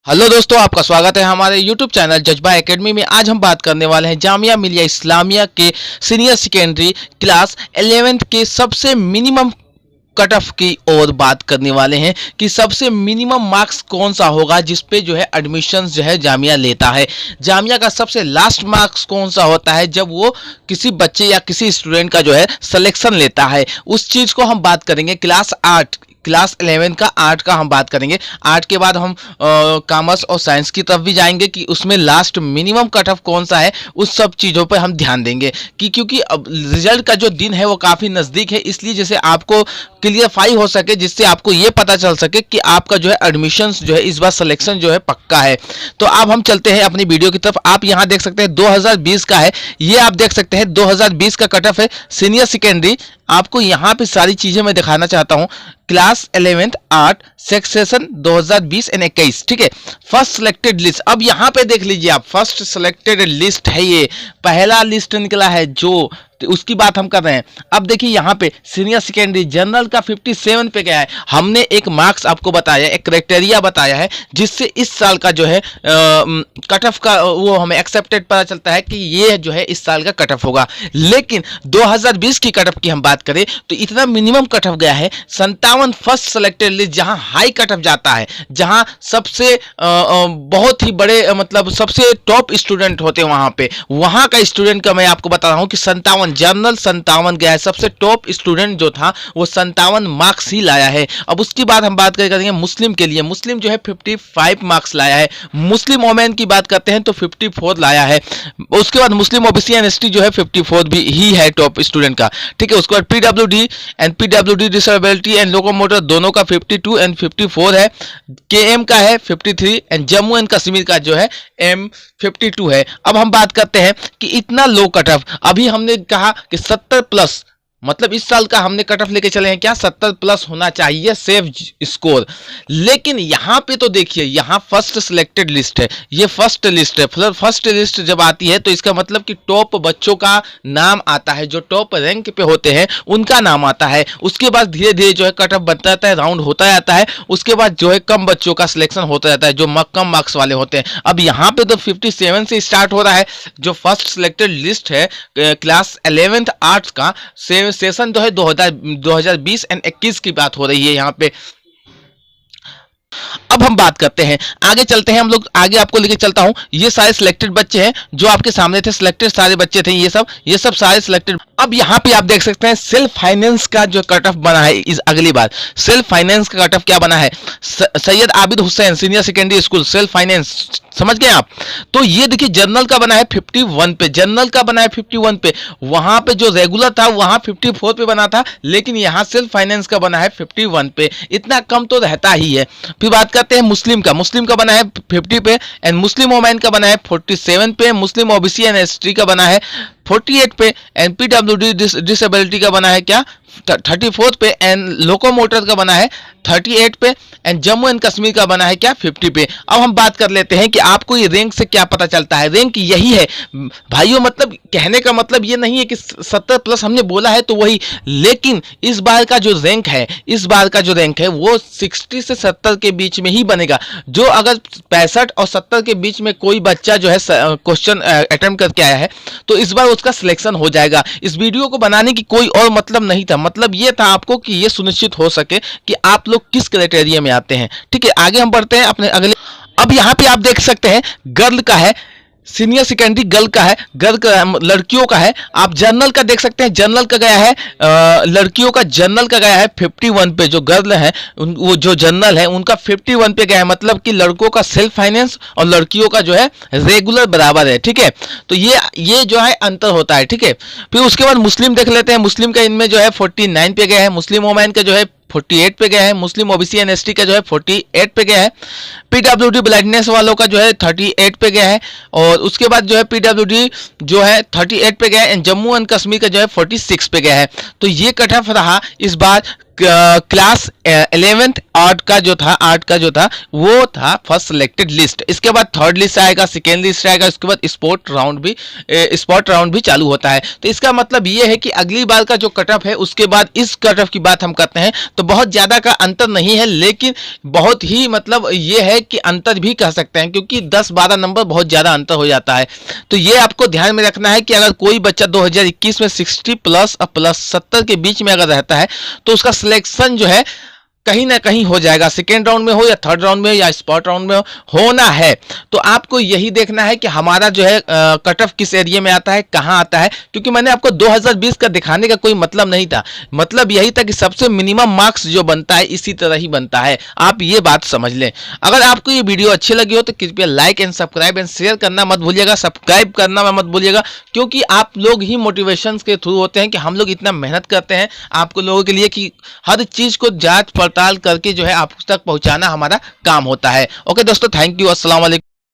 Hello दोस्तों, आपका स्वागत है हमारे यूट्यूब चैनल जज्बा एकेडमी में। आज हम बात करने वाले हैं जामिया मिलिया इस्लामिया के सीनियर सेकेंडरी क्लास 11th के सबसे मिनिमम कट ऑफ की ओर बात करने वाले हैं कि सबसे मिनिमम मार्क्स कौन सा होगा जिस पे जो है एडमिशन जो है जामिया लेता है। जामिया का सबसे लास्ट मार्क्स कौन सा होता है जब वो किसी बच्चे या किसी स्टूडेंट का जो है सिलेक्शन लेता है, उस चीज़ को हम बात करेंगे। क्लास 11 का आर्ट का हम बात करेंगे। आर्ट के बाद हम कॉमर्स और साइंस की तरफ भी जाएंगे कि उसमें लास्ट मिनिमम कट ऑफ कौन सा है, उस सब चीज़ों पर हम ध्यान देंगे कि क्योंकि अब रिजल्ट का जो दिन है वो काफ़ी नज़दीक है, इसलिए जैसे आपको क्लियरफाई हो सके, जिससे आपको ये पता चल सके कि आपका जो है एडमिशन्स जो है इस बार सिलेक्शन जो है पक्का है। तो अब हम चलते हैं अपनी वीडियो की तरफ। आप यहाँ देख सकते हैं 2020 का है, ये आप देख सकते हैं 2020 का कट ऑफ है सीनियर सेकेंडरी। आपको यहाँ पे सारी चीज़ें मैं दिखाना चाहता हूँ। Class 11th art section 2020 and 21, ठीक है। फर्स्ट सिलेक्टेड लिस्ट, अब यहाँ पे देख लीजिए आप, फर्स्ट सिलेक्टेड लिस्ट है, ये पहला लिस्ट निकला है जो, उसकी बात हम कर रहे हैं। अब देखिए यहाँ पे सीनियर सेकेंडरी जनरल का 57 पे गया है। हमने एक मार्क्स आपको बताया, एक क्राइटेरिया बताया है जिससे इस साल का जो है कट ऑफ का वो हमें एक्सेप्टेड पता चलता है कि ये जो है इस साल का कट ऑफ होगा। लेकिन 2020 की कट ऑफ की हम बात करें तो इतना मिनिमम कट ऑफ गया है 57 फर्स्ट सिलेक्टेड लिस्ट, जहां हाई कट ऑफ जाता है, जहां सबसे बहुत ही बड़े मतलब सबसे टॉप स्टूडेंट होते हैं वहां का स्टूडेंट का मैं आपको बता रहा हूं कि 57 जनरल 57 गया है। सबसे टॉप स्टूडेंट जो था वो 57 मार्क्स ही लाया है। अब उसकी बात हम बात करेंगे मुस्लिम के लिए। मुस्लिम जो है 55 मार्क्स लाया है। मुस्लिम वोमेन की बात करते हैं तो 54 लाया है। उसके बाद मुस्लिम ओबीसी एंड एसटी जो है 54 भी ही है टॉप स्टूडेंट का, ठीक है। उसके बाद PWD and PWD disability and locomotor दोनों का 52 एंड 54 है। केएम का है 53 एंड जम्मू एंड कश्मीर का जो है एम 52 है। अब हम बात करते हैं कि इतना लो कट ऑफ, अभी हमने कहा कि 70 प्लस, मतलब इस साल का हमने कट ऑफ लेके चले हैं क्या, 70 प्लस होना चाहिए सेफ स्कोर। लेकिन यहाँ पे तो देखिए, यहाँ फर्स्ट सिलेक्टेड लिस्ट है, ये फर्स्ट लिस्ट है। फर्स्ट लिस्ट जब आती है तो इसका मतलब कि टॉप बच्चों का नाम आता है, जो टॉप रैंक पे होते हैं उनका नाम आता है। उसके बाद धीरे धीरे जो है कट ऑफ बनता जाता है, राउंड होता जाता है। उसके बाद जो है कम बच्चों का सिलेक्शन होता जाता है, जो कम मार्क्स वाले होते हैं। अब यहाँ पे तो 57 से स्टार्ट हो रहा है। जो फर्स्ट सिलेक्टेड लिस्ट है क्लास 11th आर्ट्स का सेशन जो है 2020 एंड 21 की बात हो रही है यहाँ पे। अब हम बात करते हैं, आगे चलते हैं हम लोग, आगे आपको लेके चलता हूं। ये सारे सिलेक्टेड बच्चे हैं जो आपके सामने थे, सिलेक्टेड सारे बच्चे थे, ये सब सारे सिलेक्टेड। अब यहाँ पे आप देख सकते हैं सेल्फ फाइनेंस का जो कट ऑफ बना है। इस अगली बात सेल्फ फाइनेंस का कट ऑफ क्या बना है, Syed Abid Hussain senior secondary school self finance, समझ गए आप। तो ये देखिए जनरल का बना है 51 पे, जनरल का बना है 51 पे। वहां पे जो रेगुलर था वहां 54 पे बना था, लेकिन यहाँ सेल्फ फाइनेंस का बना है 51 पे। इतना कम तो रहता ही है। फिर बात करते हैं मुस्लिम का बना है 50 पे एंड मुस्लिम वोमेन का बना है 47 पे। मुस्लिम ओबीसी एंड एसटी का बना है 48 पे एंड पीडब्ल्यूडी डिसेबिलिटी का बना है क्या 34 पे एंड लोकोमोटर का बना है 38 पे एंड जम्मू एंड कश्मीर का बना है क्या 50 पे। अब हम बात कर लेते हैं कि आपको ये रैंक से क्या पता चलता है। रैंक यही है भाइयों, मतलब कहने का मतलब ये नहीं है कि 70 प्लस हमने बोला है तो वही, लेकिन इस बार का जो रैंक है वो 60 से 70 के बीच में ही बनेगा। जो अगर 65 और 70 के बीच में कोई बच्चा जो है क्वेश्चन अटेम्प्ट करके आया है तो इस बार उसका सिलेक्शन हो जाएगा। इस वीडियो को बनाने की कोई और मतलब नहीं था, मतलब ये था आपको कि ये सुनिश्चित हो सके कि आप लोग किस क्राइटेरिया में आते हैं, ठीक है। आगे हम बढ़ते हैं अपने अगले। अब यहाँ पे आप देख सकते हैं गर्ल का है सीनियर सेकेंडरी, गर्ल का है, गर्ल का लड़कियों का है। आप जनरल का देख सकते हैं, जनरल का गया है लड़कियों का, जनरल का गया है 51 पे। जो गर्ल है वो जो जनरल है उनका 51 पे गया है, मतलब कि लड़कों का सेल्फ फाइनेंस और लड़कियों का जो है रेगुलर बराबर है, ठीक है। तो ये जो है अंतर होता है, ठीक है। फिर उसके बाद मुस्लिम देख लेते हैं। मुस्लिम का इनमें जो है 49 पे गया है। मुस्लिम वोमेन का जो है 48 पे गया है। मुस्लिम ओबीसी एंड एसटी का जो है 48 पे गया है। पीडब्ल्यूडी ब्लाइंडनेस वालों का जो है 38 पे गया है और उसके बाद जो है पीडब्ल्यूडी जो है 38 पे गया है एंड जम्मू एंड कश्मीर का जो है 46 पे गया है। तो ये कट ऑफ रहा इस बार क्लास 11th आर्ट का जो था वो था फर्स्ट सिलेक्टेड लिस्ट। इसके बाद थर्ड लिस्ट आएगा, सेकेंड लिस्ट आएगा, उसके बाद स्पॉट राउंड भी चालू होता है। तो इसका मतलब ये है कि अगली बार का जो कट ऑफ है उसके बाद इस कट ऑफ की बात हम करते हैं तो बहुत ज्यादा का अंतर नहीं है, लेकिन बहुत ही मतलब ये है कि अंतर भी कह सकते हैं, क्योंकि 10-12 नंबर बहुत ज्यादा अंतर हो जाता है। तो ये आपको ध्यान में रखना है कि अगर कोई बच्चा 2021 में 60 प्लस और प्लस 70 के बीच में अगर रहता है तो उसका सिलेक्शन जो है कहीं ना कहीं हो जाएगा, सेकेंड राउंड में हो या थर्ड राउंड में हो या स्पॉट राउंड में होना है। तो आपको यही देखना है कि हमारा जो है कट ऑफ किस एरिया में आता है, कहाँ आता है, क्योंकि मैंने आपको 2020 का दिखाने का कोई मतलब नहीं था, मतलब यही था कि सबसे मिनिमम मार्क्स जो बनता है इसी तरह ही बनता है, आप ये बात समझ लें। अगर आपको ये वीडियो अच्छी लगी हो तो कृपया like and subscribe and share करना मत भूलिएगा, सब्सक्राइब करना मत भूलिएगा, क्योंकि आप लोग ही मोटिवेशन के थ्रू होते हैं कि हम लोग इतना मेहनत करते हैं आपको लोगों के लिए कि हर चीज को जांच पड़ताल करके जो है आप तक पहुंचाना हमारा काम होता है। ओके दोस्तों, थैंक यू, अस्सलाम वालेकुम।